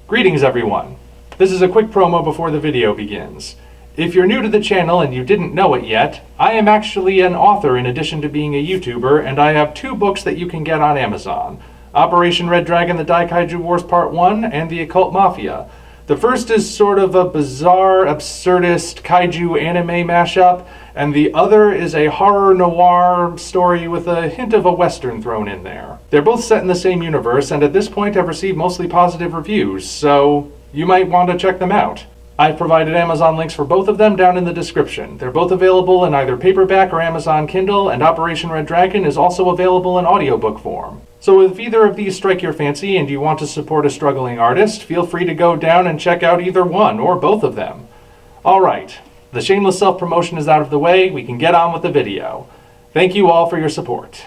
Greetings everyone. This is a quick promo before the video begins. If you're new to the channel and you didn't know it yet, I am actually an author in addition to being a YouTuber, and I have 2 books that you can get on Amazon. Operation Red Dragon: The Daikaiju Wars Part 1 and The Occult Mafia. The first is sort of a bizarre, absurdist kaiju anime mashup, and the other is a horror noir story with a hint of a western thrown in there. They're both set in the same universe, and at this point have received mostly positive reviews, so you might want to check them out. I've provided Amazon links for both of them down in the description. They're both available in either paperback or Amazon Kindle, and Operation Red Dragon is also available in audiobook form. So if either of these strike your fancy and you want to support a struggling artist, feel free to go down and check out either one or both of them. Alright, the shameless self-promotion is out of the way, we can get on with the video. Thank you all for your support.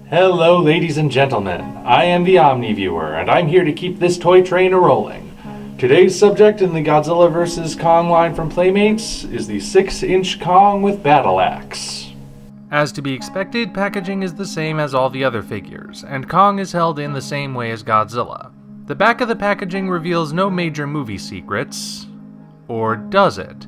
Hello ladies and gentlemen, I am the Omni viewer, and I'm here to keep this toy train a-rolling. Today's subject in the Godzilla vs. Kong line from Playmates is the 6-inch Kong with battleaxe. As to be expected, packaging is the same as all the other figures, and Kong is held in the same way as Godzilla. The back of the packaging reveals no major movie secrets. Or does it?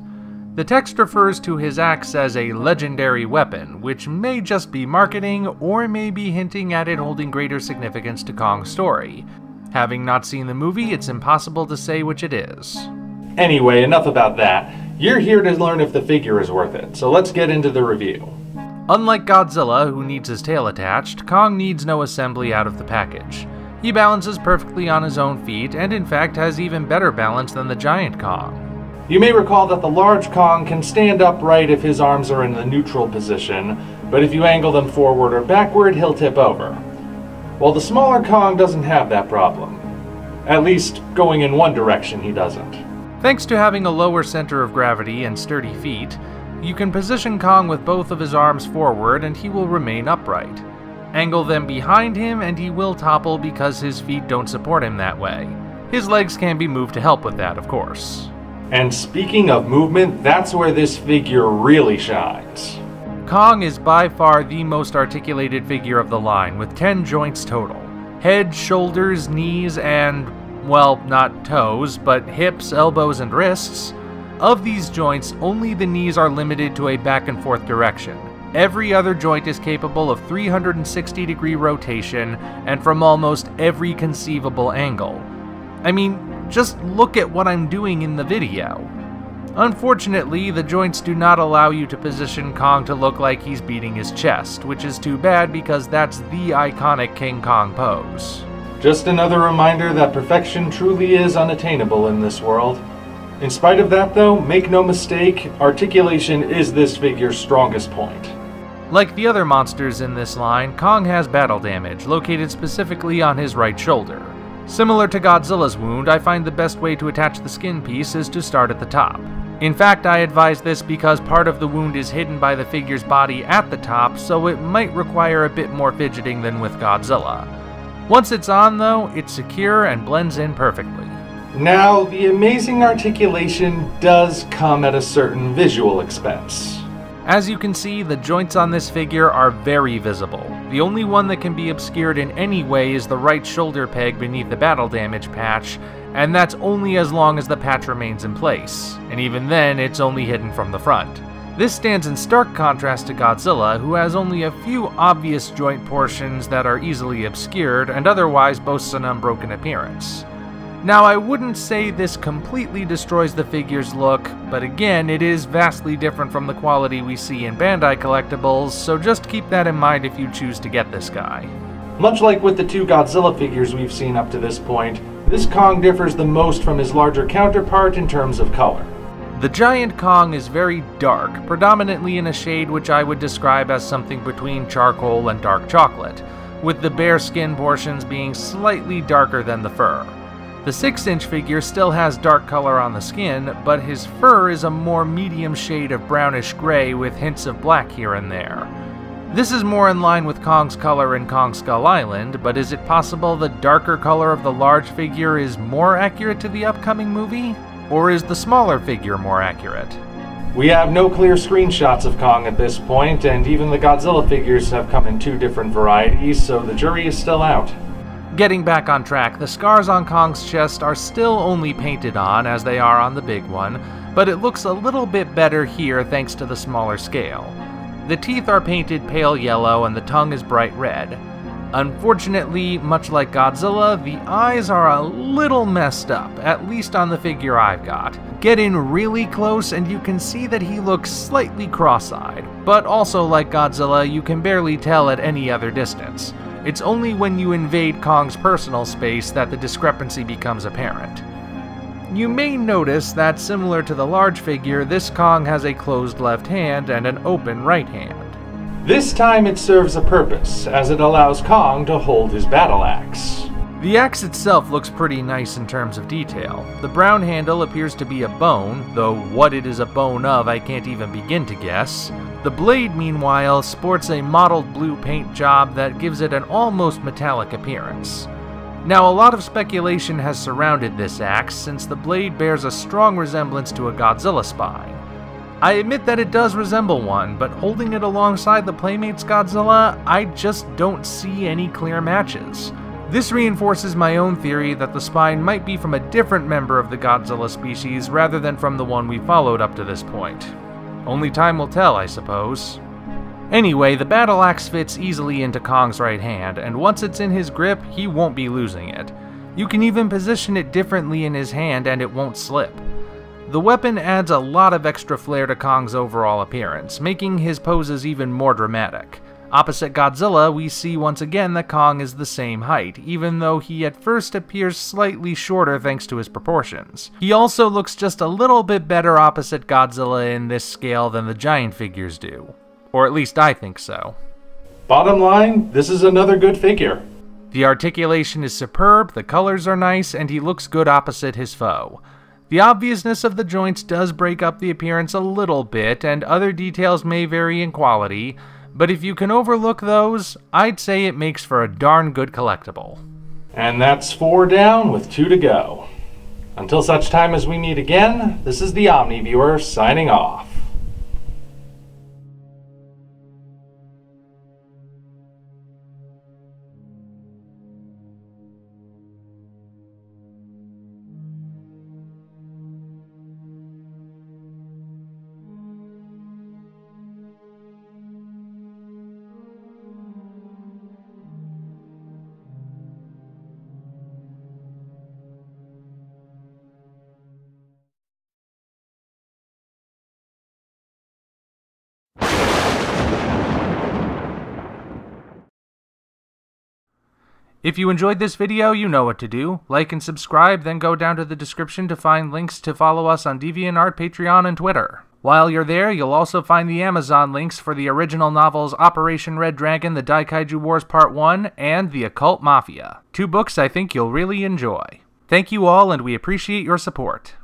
The text refers to his axe as a legendary weapon, which may just be marketing, or may be hinting at it holding greater significance to Kong's story. Having not seen the movie, it's impossible to say which it is. Anyway, enough about that. You're here to learn if the figure is worth it, so let's get into the review. Unlike Godzilla, who needs his tail attached, Kong needs no assembly out of the package. He balances perfectly on his own feet, and in fact has even better balance than the giant Kong. You may recall that the large Kong can stand upright if his arms are in the neutral position, but if you angle them forward or backward, he'll tip over. Well, the smaller Kong doesn't have that problem. At least, going in one direction, he doesn't. Thanks to having a lower center of gravity and sturdy feet, you can position Kong with both of his arms forward and he will remain upright. Angle them behind him and he will topple because his feet don't support him that way. His legs can be moved to help with that, of course. And speaking of movement, that's where this figure really shines. Kong is by far the most articulated figure of the line, with 10 joints total. Head, shoulders, knees, and, well, not toes, but hips, elbows, and wrists. Of these joints, only the knees are limited to a back and forth direction. Every other joint is capable of 360-degree rotation, and from almost every conceivable angle. I mean, just look at what I'm doing in the video. Unfortunately, the joints do not allow you to position Kong to look like he's beating his chest, which is too bad because that's the iconic King Kong pose. Just another reminder that perfection truly is unattainable in this world. In spite of that though, make no mistake, articulation is this figure's strongest point. Like the other monsters in this line, Kong has battle damage, located specifically on his right shoulder. Similar to Godzilla's wound, I find the best way to attach the skin piece is to start at the top. In fact, I advise this because part of the wound is hidden by the figure's body at the top, so it might require a bit more fidgeting than with Godzilla. Once it's on though, it's secure and blends in perfectly. Now, the amazing articulation does come at a certain visual expense. As you can see, the joints on this figure are very visible. The only one that can be obscured in any way is the right shoulder peg beneath the battle damage patch, and that's only as long as the patch remains in place, and even then it's only hidden from the front. This stands in stark contrast to Godzilla, who has only a few obvious joint portions that are easily obscured and otherwise boasts an unbroken appearance. Now, I wouldn't say this completely destroys the figure's look, but again, it is vastly different from the quality we see in Bandai collectibles, so just keep that in mind if you choose to get this guy. Much like with the 2 Godzilla figures we've seen up to this point, this Kong differs the most from his larger counterpart in terms of color. The giant Kong is very dark, predominantly in a shade which I would describe as something between charcoal and dark chocolate, with the bare skin portions being slightly darker than the fur. The 6-inch figure still has dark color on the skin, but his fur is a more medium shade of brownish gray with hints of black here and there. This is more in line with Kong's color in Kong Skull Island, but is it possible the darker color of the large figure is more accurate to the upcoming movie? Or is the smaller figure more accurate? We have no clear screenshots of Kong at this point, and even the Godzilla figures have come in 2 different varieties, so the jury is still out. Getting back on track, the scars on Kong's chest are still only painted on as they are on the big one, but it looks a little bit better here thanks to the smaller scale. The teeth are painted pale yellow and the tongue is bright red. Unfortunately, much like Godzilla, the eyes are a little messed up, at least on the figure I've got. Get in really close and you can see that he looks slightly cross-eyed, but also like Godzilla, you can barely tell at any other distance. It's only when you invade Kong's personal space that the discrepancy becomes apparent. You may notice that similar to the large figure, this Kong has a closed left hand and an open right hand. This time it serves a purpose, as it allows Kong to hold his battle axe. The axe itself looks pretty nice in terms of detail. The brown handle appears to be a bone, though what it is a bone of I can't even begin to guess. The blade, meanwhile, sports a mottled blue paint job that gives it an almost metallic appearance. Now, a lot of speculation has surrounded this axe, since the blade bears a strong resemblance to a Godzilla spine. I admit that it does resemble one, but holding it alongside the Playmates Godzilla, I just don't see any clear matches. This reinforces my own theory that the spine might be from a different member of the Godzilla species rather than from the one we followed up to this point. Only time will tell, I suppose. Anyway, the battle axe fits easily into Kong's right hand, and once it's in his grip, he won't be losing it. You can even position it differently in his hand and it won't slip. The weapon adds a lot of extra flair to Kong's overall appearance, making his poses even more dramatic. Opposite Godzilla, we see once again that Kong is the same height, even though he at first appears slightly shorter thanks to his proportions. He also looks just a little bit better opposite Godzilla in this scale than the giant figures do. Or at least I think so. Bottom line, this is another good figure. The articulation is superb, the colors are nice, and he looks good opposite his foe. The obviousness of the joints does break up the appearance a little bit, and other details may vary in quality, but if you can overlook those, I'd say it makes for a darn good collectible. And that's 4 down with 2 to go. Until such time as we meet again, this is the Omni Viewer signing off. If you enjoyed this video, you know what to do. Like and subscribe, then go down to the description to find links to follow us on DeviantArt, Patreon, and Twitter. While you're there, you'll also find the Amazon links for the original novels Operation Red Dragon, The Daikaiju Wars Part 1, and The Occult Mafia. 2 books I think you'll really enjoy. Thank you all, and we appreciate your support.